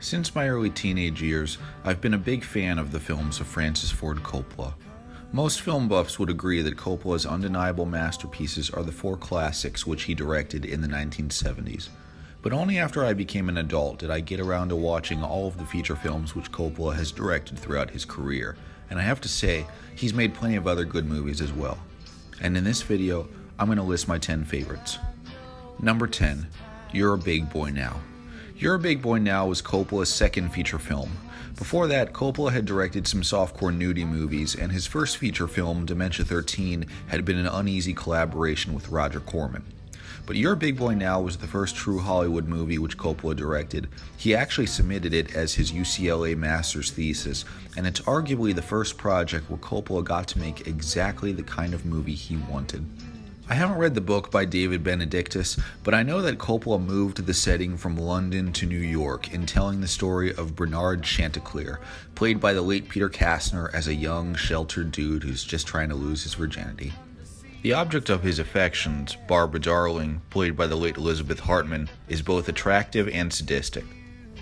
Since my early teenage years, I've been a big fan of the films of Francis Ford Coppola. Most film buffs would agree that Coppola's undeniable masterpieces are the four classics which he directed in the 1970s. But only after I became an adult did I get around to watching all of the feature films which Coppola has directed throughout his career, and I have to say, he's made plenty of other good movies as well. And in this video, I'm going to list my 10 favorites. Number 10, You're a Big Boy Now. You're a Big Boy Now was Coppola's second feature film. Before that, Coppola had directed some softcore nudie movies, and his first feature film, Dementia 13, had been an uneasy collaboration with Roger Corman. But You're a Big Boy Now was the first true Hollywood movie which Coppola directed. He actually submitted it as his UCLA master's thesis, and it's arguably the first project where Coppola got to make exactly the kind of movie he wanted. I haven't read the book by David Benedictus, but I know that Coppola moved the setting from London to New York in telling the story of Bernard Chanticleer, played by the late Peter Kastner as a young, sheltered dude who's just trying to lose his virginity. The object of his affections, Barbara Darling, played by the late Elizabeth Hartman, is both attractive and sadistic.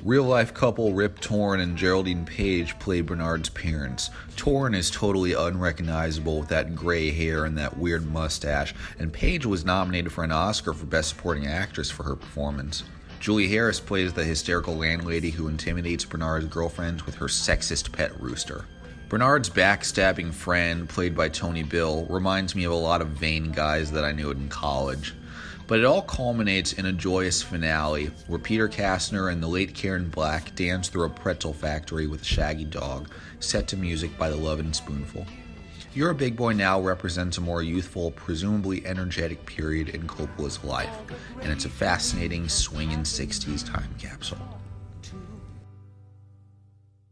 Real-life couple Rip Torn and Geraldine Page play Bernard's parents. Torn is totally unrecognizable with that gray hair and that weird mustache, and Page was nominated for an Oscar for Best Supporting Actress for her performance. Julie Harris plays the hysterical landlady who intimidates Bernard's girlfriends with her sexist pet rooster. Bernard's backstabbing friend, played by Tony Bill, reminds me of a lot of vain guys that I knew in college. But it all culminates in a joyous finale where Peter Kastner and the late Karen Black dance through a pretzel factory with a shaggy dog, set to music by the Lovin' Spoonful. You're a Big Boy Now represents a more youthful, presumably energetic period in Coppola's life, and it's a fascinating, swinging 60s time capsule.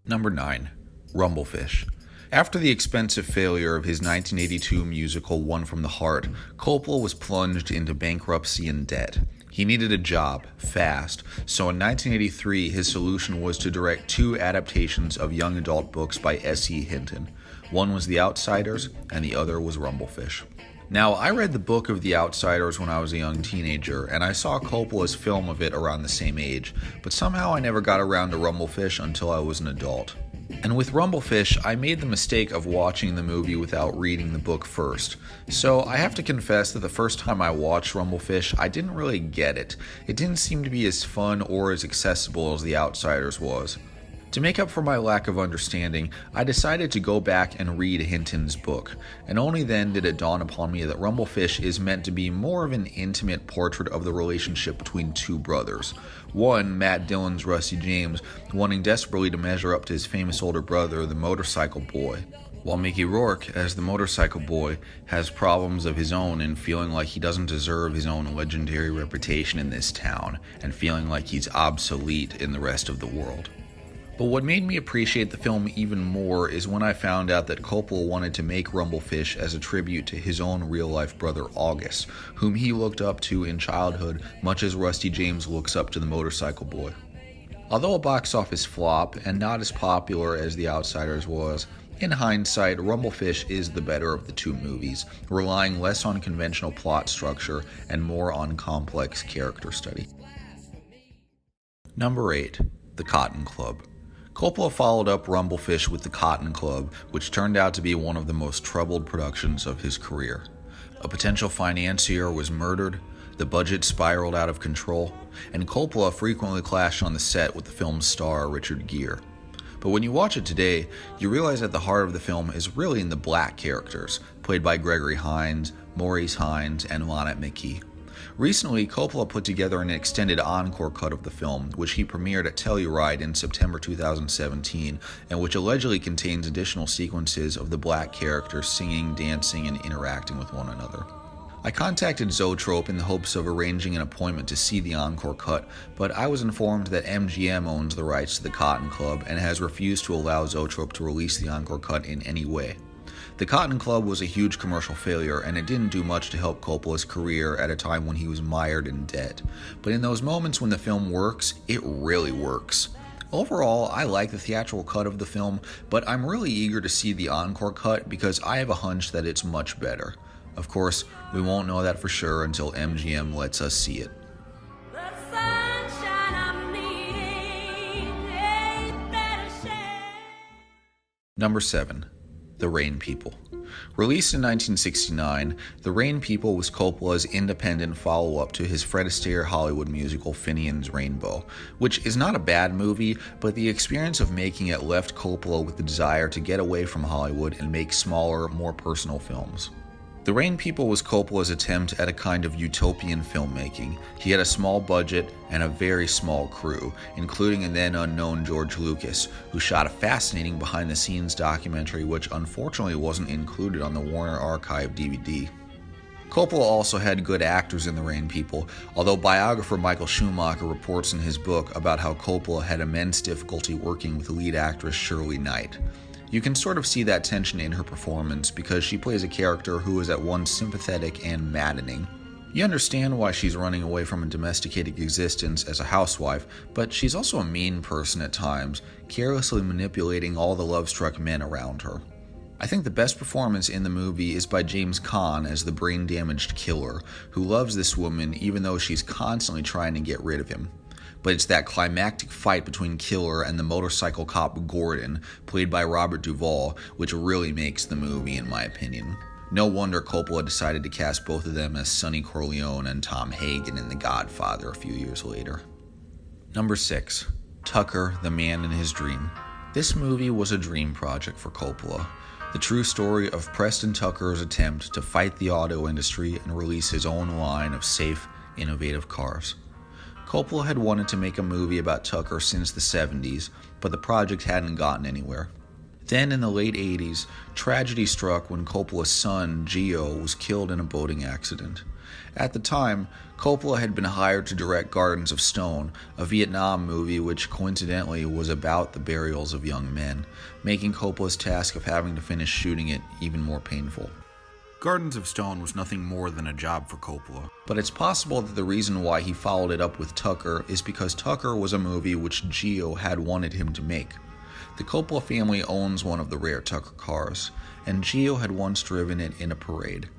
Number 9. Rumblefish. After the expensive failure of his 1982 musical One from the Heart, Coppola was plunged into bankruptcy and debt. He needed a job, fast, so in 1983 his solution was to direct two adaptations of young adult books by S.E. Hinton. One was The Outsiders, and the other was Rumblefish. Now, I read the book of The Outsiders when I was a young teenager, and I saw Coppola's film of it around the same age, but somehow I never got around to Rumblefish until I was an adult. And with Rumblefish, I made the mistake of watching the movie without reading the book first. So I have to confess that the first time I watched Rumblefish, I didn't really get it. It didn't seem to be as fun or as accessible as The Outsiders was. To make up for my lack of understanding, I decided to go back and read Hinton's book, and only then did it dawn upon me that Rumblefish is meant to be more of an intimate portrait of the relationship between two brothers. One, Matt Dillon's Rusty James, wanting desperately to measure up to his famous older brother, the motorcycle boy, while Mickey Rourke, as the motorcycle boy, has problems of his own and feeling like he doesn't deserve his own legendary reputation in this town, and feeling like he's obsolete in the rest of the world. But what made me appreciate the film even more is when I found out that Coppola wanted to make Rumblefish as a tribute to his own real-life brother August, whom he looked up to in childhood much as Rusty James looks up to the motorcycle boy. Although a box office flop and not as popular as The Outsiders was, in hindsight, Rumblefish is the better of the two movies, relying less on conventional plot structure and more on complex character study. Number 8. The Cotton Club. Coppola followed up Rumblefish with The Cotton Club, which turned out to be one of the most troubled productions of his career. A potential financier was murdered, the budget spiraled out of control, and Coppola frequently clashed on the set with the film's star, Richard Gere. But when you watch it today, you realize that the heart of the film is really in the black characters, played by Gregory Hines, Maurice Hines, and Lonette McKee. Recently, Coppola put together an extended encore cut of the film, which he premiered at Telluride in September 2017, and which allegedly contains additional sequences of the black characters singing, dancing, and interacting with one another. I contacted Zoetrope in the hopes of arranging an appointment to see the encore cut, but I was informed that MGM owns the rights to the Cotton Club and has refused to allow Zoetrope to release the encore cut in any way. The Cotton Club was a huge commercial failure, and it didn't do much to help Coppola's career at a time when he was mired in debt. But in those moments when the film works, it really works. Overall, I like the theatrical cut of the film, but I'm really eager to see the encore cut because I have a hunch that it's much better. Of course, we won't know that for sure until MGM lets us see it. The sunshine I'm needing Number 7. The Rain People. Released in 1969, The Rain People was Coppola's independent follow-up to his Fred Astaire Hollywood musical Finian's Rainbow, which is not a bad movie, but the experience of making it left Coppola with the desire to get away from Hollywood and make smaller, more personal films. The Rain People was Coppola's attempt at a kind of utopian filmmaking. He had a small budget and a very small crew, including a then unknown George Lucas, who shot a fascinating behind-the-scenes documentary which unfortunately wasn't included on the Warner Archive DVD. Coppola also had good actors in The Rain People, although biographer Michael Schumacher reports in his book about how Coppola had immense difficulty working with the lead actress Shirley Knight. You can sort of see that tension in her performance because she plays a character who is at once sympathetic and maddening. You understand why she's running away from a domesticated existence as a housewife, but she's also a mean person at times, carelessly manipulating all the love-struck men around her. I think the best performance in the movie is by James Caan as the brain-damaged killer, who loves this woman even though she's constantly trying to get rid of him. But it's that climactic fight between Killer and the motorcycle cop Gordon, played by Robert Duvall, which really makes the movie, in my opinion. No wonder Coppola decided to cast both of them as Sonny Corleone and Tom Hagen in The Godfather a few years later. Number 6. Tucker, the Man in His Dream. This movie was a dream project for Coppola. The true story of Preston Tucker's attempt to fight the auto industry and release his own line of safe, innovative cars. Coppola had wanted to make a movie about Tucker since the 70s, but the project hadn't gotten anywhere. Then in the late 80s, tragedy struck when Coppola's son, Gio, was killed in a boating accident. At the time, Coppola had been hired to direct Gardens of Stone, a Vietnam movie which coincidentally was about the burials of young men, making Coppola's task of having to finish shooting it even more painful. Gardens of Stone was nothing more than a job for Coppola, but it's possible that the reason why he followed it up with Tucker is because Tucker was a movie which Gio had wanted him to make. The Coppola family owns one of the rare Tucker cars, and Gio had once driven it in a parade.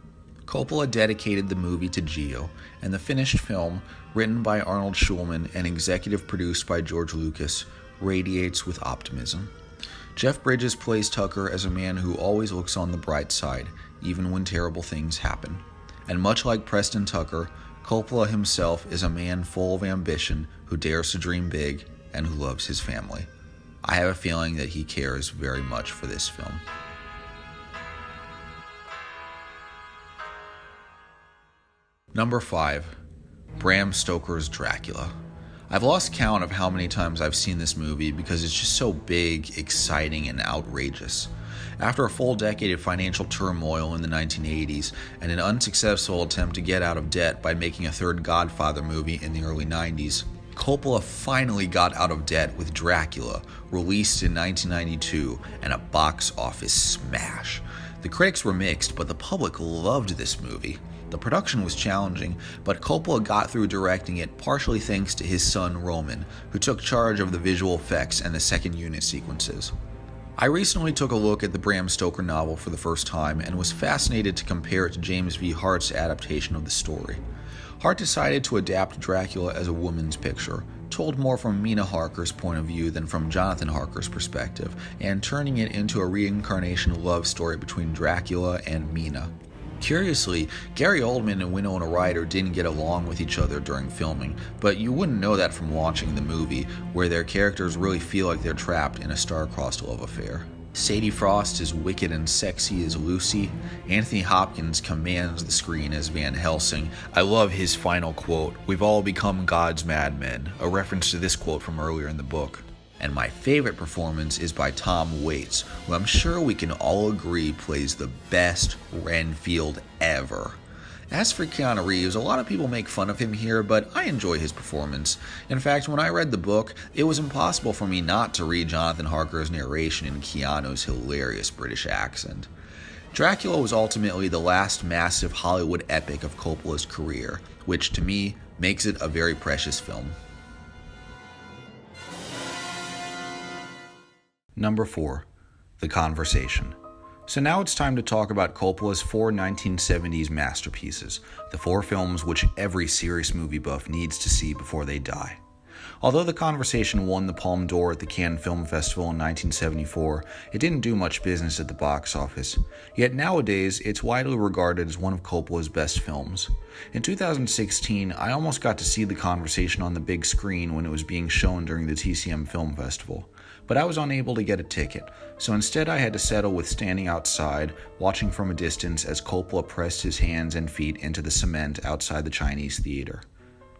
Coppola dedicated the movie to Gio, and the finished film, written by Arnold Schulman and executive produced by George Lucas, radiates with optimism. Jeff Bridges plays Tucker as a man who always looks on the bright side, even when terrible things happen. And much like Preston Tucker, Coppola himself is a man full of ambition who dares to dream big and who loves his family. I have a feeling that he cares very much for this film. Number 5. Bram Stoker's Dracula. I've lost count of how many times I've seen this movie because it's just so big, exciting, and outrageous. After a full decade of financial turmoil in the 1980s and an unsuccessful attempt to get out of debt by making a third Godfather movie in the early 90s, Coppola finally got out of debt with Dracula, released in 1992, and a box office smash. The critics were mixed, but the public loved this movie. The production was challenging, but Coppola got through directing it partially thanks to his son Roman, who took charge of the visual effects and the second unit sequences. I recently took a look at the Bram Stoker novel for the first time and was fascinated to compare it to James V. Hart's adaptation of the story. Hart decided to adapt Dracula as a woman's picture, told more from Mina Harker's point of view than from Jonathan Harker's perspective, and turning it into a reincarnation love story between Dracula and Mina. Curiously, Gary Oldman and Winona Ryder didn't get along with each other during filming, but you wouldn't know that from watching the movie, where their characters really feel like they're trapped in a star-crossed love affair. Sadie Frost is wicked and sexy as Lucy. Anthony Hopkins commands the screen as Van Helsing. I love his final quote, "We've all become God's madmen," a reference to this quote from earlier in the book. And my favorite performance is by Tom Waits, who I'm sure we can all agree plays the best Renfield ever. As for Keanu Reeves, a lot of people make fun of him here, but I enjoy his performance. In fact, when I read the book, it was impossible for me not to read Jonathan Harker's narration in Keanu's hilarious British accent. Dracula was ultimately the last massive Hollywood epic of Coppola's career, which to me makes it a very precious film. Number 4. The Conversation. So now it's time to talk about Coppola's 4 1970s masterpieces, the 4 films which every serious movie buff needs to see before they die. Although The Conversation won the Palme d'Or at the Cannes Film Festival in 1974, it didn't do much business at the box office. Yet nowadays, it's widely regarded as one of Coppola's best films. In 2016, I almost got to see The Conversation on the big screen when it was being shown during the TCM Film Festival, but I was unable to get a ticket, so instead I had to settle with standing outside, watching from a distance as Coppola pressed his hands and feet into the cement outside the Chinese theater.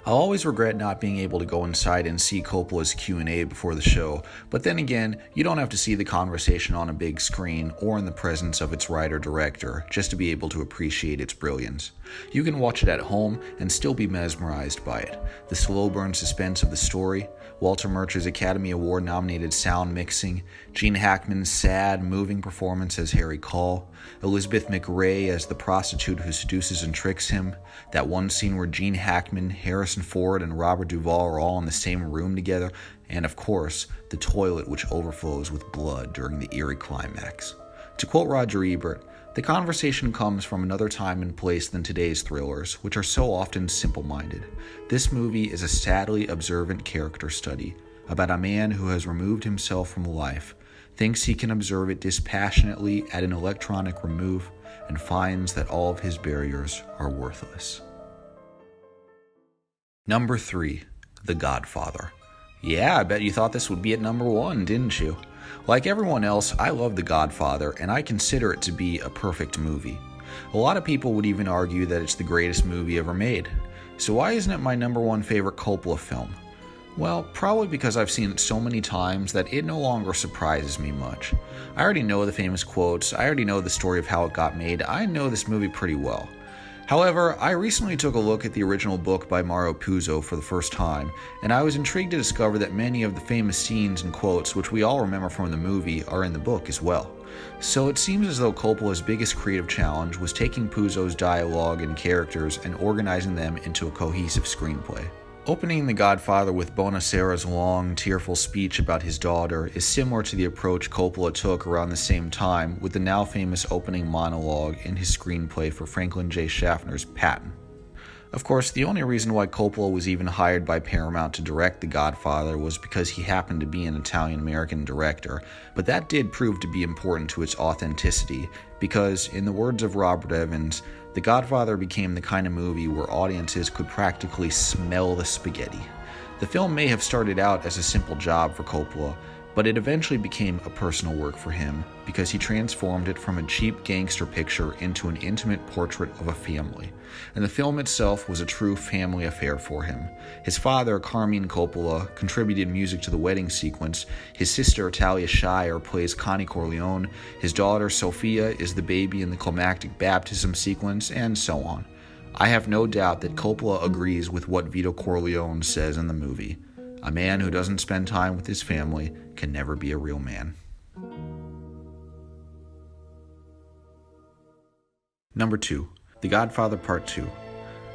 I'll always regret not being able to go inside and see Coppola's Q&A before the show, but then again, you don't have to see The Conversation on a big screen or in the presence of its writer-director just to be able to appreciate its brilliance. You can watch it at home and still be mesmerized by it. The slow burn suspense of the story, Walter Murch's Academy Award-nominated sound mixing, Gene Hackman's sad, moving performance as Harry Call, Elizabeth McRae as the prostitute who seduces and tricks him, that one scene where Gene Hackman, Harrison Ford, and Robert Duvall are all in the same room together, and of course, the toilet which overflows with blood during the eerie climax. To quote Roger Ebert, "The Conversation comes from another time and place than today's thrillers, which are so often simple-minded. This movie is a sadly observant character study about a man who has removed himself from life, thinks he can observe it dispassionately at an electronic remove, and finds that all of his barriers are worthless." Number 3. The Godfather. Yeah, I bet you thought this would be at number 1, didn't you? Like everyone else, I love The Godfather, and I consider it to be a perfect movie. A lot of people would even argue that it's the greatest movie ever made. So why isn't it my number 1 favorite Coppola film? Well, probably because I've seen it so many times that it no longer surprises me much. I already know the famous quotes, I already know the story of how it got made, I know this movie pretty well. However, I recently took a look at the original book by Mario Puzo for the first time, and I was intrigued to discover that many of the famous scenes and quotes which we all remember from the movie are in the book as well. So it seems as though Coppola's biggest creative challenge was taking Puzo's dialogue and characters and organizing them into a cohesive screenplay. Opening The Godfather with Bonasera's long, tearful speech about his daughter is similar to the approach Coppola took around the same time with the now famous opening monologue in his screenplay for Franklin J. Schaffner's Patton. Of course, the only reason why Coppola was even hired by Paramount to direct The Godfather was because he happened to be an Italian-American director, but that did prove to be important to its authenticity, because, in the words of Robert Evans, The Godfather became the kind of movie where audiences could practically smell the spaghetti. The film may have started out as a simple job for Coppola, but it eventually became a personal work for him because he transformed it from a cheap gangster picture into an intimate portrait of a family. And the film itself was a true family affair for him. His father, Carmine Coppola, contributed music to the wedding sequence. His sister, Talia Shire, plays Connie Corleone. His daughter, Sophia, is the baby in the climactic baptism sequence, and so on. I have no doubt that Coppola agrees with what Vito Corleone says in the movie. A man who doesn't spend time with his family can never be a real man. Number 2. The Godfather Part 2.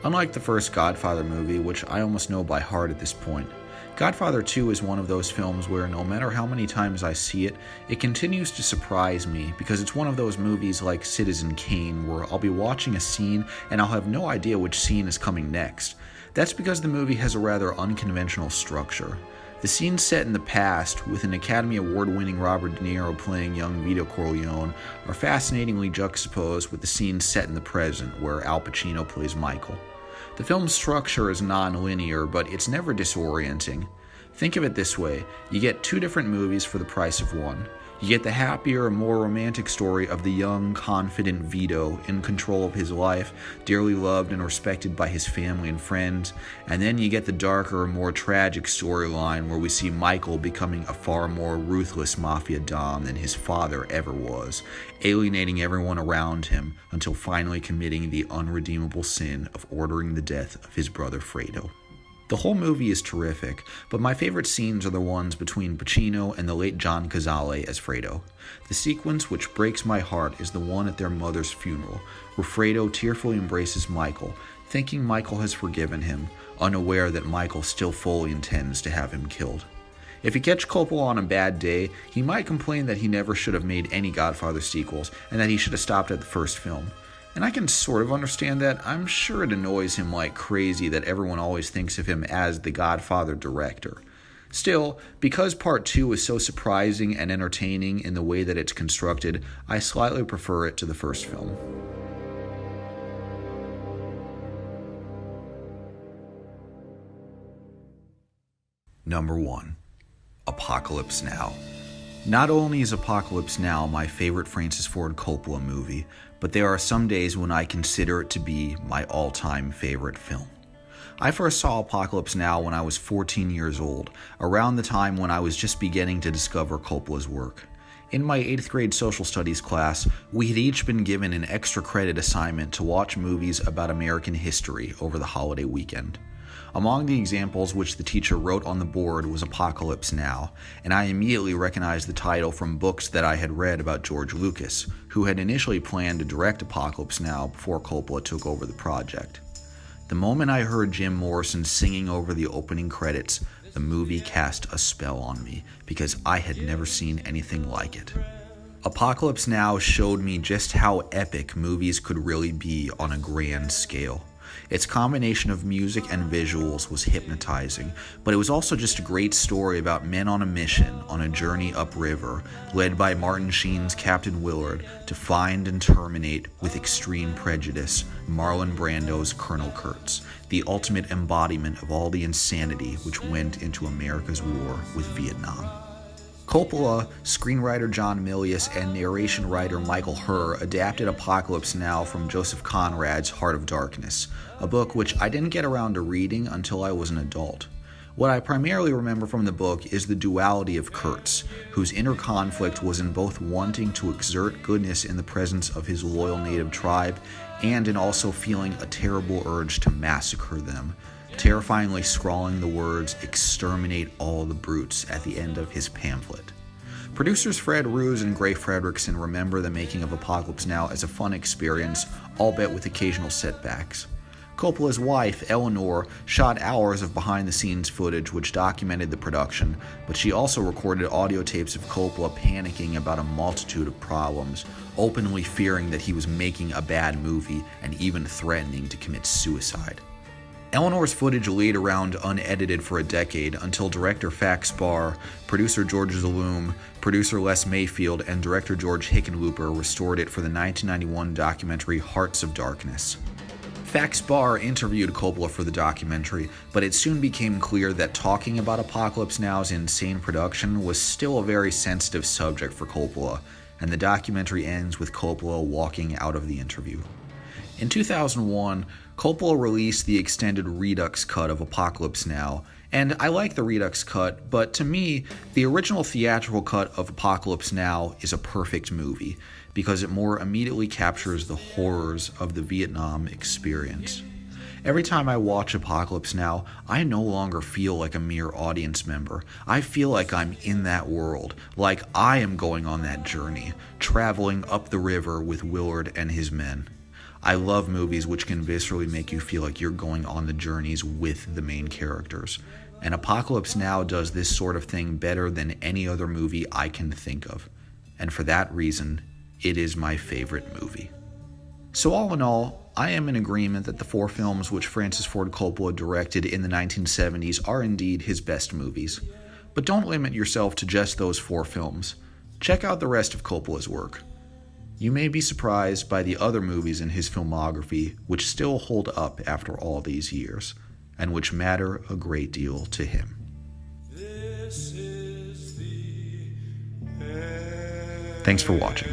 Unlike the first Godfather movie, which I almost know by heart at this point, Godfather 2 is one of those films where no matter how many times I see it, it continues to surprise me because it's one of those movies like Citizen Kane where I'll be watching a scene and I'll have no idea which scene is coming next. That's because the movie has a rather unconventional structure. The scenes set in the past, with an Academy Award-winning Robert De Niro playing young Vito Corleone, are fascinatingly juxtaposed with the scenes set in the present, where Al Pacino plays Michael. The film's structure is non-linear, but it's never disorienting. Think of it this way, you get 2 different movies for the price of one. You get the happier, more romantic story of the young, confident Vito in control of his life, dearly loved and respected by his family and friends, and then you get the darker, more tragic storyline where we see Michael becoming a far more ruthless mafia don than his father ever was, alienating everyone around him until finally committing the unredeemable sin of ordering the death of his brother Fredo. The whole movie is terrific, but my favorite scenes are the ones between Pacino and the late John Cazale as Fredo. The sequence which breaks my heart is the one at their mother's funeral, where Fredo tearfully embraces Michael, thinking Michael has forgiven him, unaware that Michael still fully intends to have him killed. If you catch Coppola on a bad day, he might complain that he never should have made any Godfather sequels, and that he should have stopped at the first film. And I can sort of understand that. I'm sure it annoys him like crazy that everyone always thinks of him as the Godfather director. Still, because Part 2 is so surprising and entertaining in the way that it's constructed, I slightly prefer it to the first film. Number 1. Apocalypse Now. Not only is Apocalypse Now my favorite Francis Ford Coppola movie, but there are some days when I consider it to be my all-time favorite film. I first saw Apocalypse Now when I was 14 years old, around the time when I was just beginning to discover Coppola's work. In my 8th grade social studies class, we had each been given an extra credit assignment to watch movies about American history over the holiday weekend. Among the examples which the teacher wrote on the board was Apocalypse Now, and I immediately recognized the title from books that I had read about George Lucas, who had initially planned to direct Apocalypse Now before Coppola took over the project. The moment I heard Jim Morrison singing over the opening credits, the movie cast a spell on me, because I had never seen anything like it. Apocalypse Now showed me just how epic movies could really be on a grand scale. Its combination of music and visuals was hypnotizing, but it was also just a great story about men on a mission on a journey upriver, led by Martin Sheen's Captain Willard to find and terminate, with extreme prejudice, Marlon Brando's Colonel Kurtz, the ultimate embodiment of all the insanity which went into America's war with Vietnam. Coppola, screenwriter John Milius, and narration writer Michael Herr adapted Apocalypse Now from Joseph Conrad's Heart of Darkness, a book which I didn't get around to reading until I was an adult. What I primarily remember from the book is the duality of Kurtz, whose inner conflict was in both wanting to exert goodness in the presence of his loyal native tribe and in also feeling a terrible urge to massacre them, terrifyingly scrawling the words "exterminate all the brutes" at the end of his pamphlet. Producers Fred Roos and Gray Fredrickson remember the making of Apocalypse Now as a fun experience, albeit with occasional setbacks. Coppola's wife, Eleanor, shot hours of behind-the-scenes footage which documented the production, but she also recorded audio tapes of Coppola panicking about a multitude of problems, openly fearing that he was making a bad movie and even threatening to commit suicide. Eleanor's footage laid around unedited for a decade until director Fax Barr, producer George Zaloom, producer Les Mayfield, and director George Hickenlooper restored it for the 1991 documentary Hearts of Darkness. Fax Barr interviewed Coppola for the documentary, but it soon became clear that talking about Apocalypse Now's insane production was still a very sensitive subject for Coppola, and the documentary ends with Coppola walking out of the interview. In 2001, Coppola released the extended Redux cut of Apocalypse Now, and I like the Redux cut, but to me, the original theatrical cut of Apocalypse Now is a perfect movie, because it more immediately captures the horrors of the Vietnam experience. Every time I watch Apocalypse Now, I no longer feel like a mere audience member. I feel like I'm in that world, like I am going on that journey, traveling up the river with Willard and his men. I love movies which can viscerally make you feel like you're going on the journeys with the main characters. And Apocalypse Now does this sort of thing better than any other movie I can think of. And for that reason, it is my favorite movie. So all in all, I am in agreement that the 4 films which Francis Ford Coppola directed in the 1970s are indeed his best movies. But don't limit yourself to just those 4 films. Check out the rest of Coppola's work. You may be surprised by the other movies in his filmography which still hold up after all these years, and which matter a great deal to him. Thanks for watching.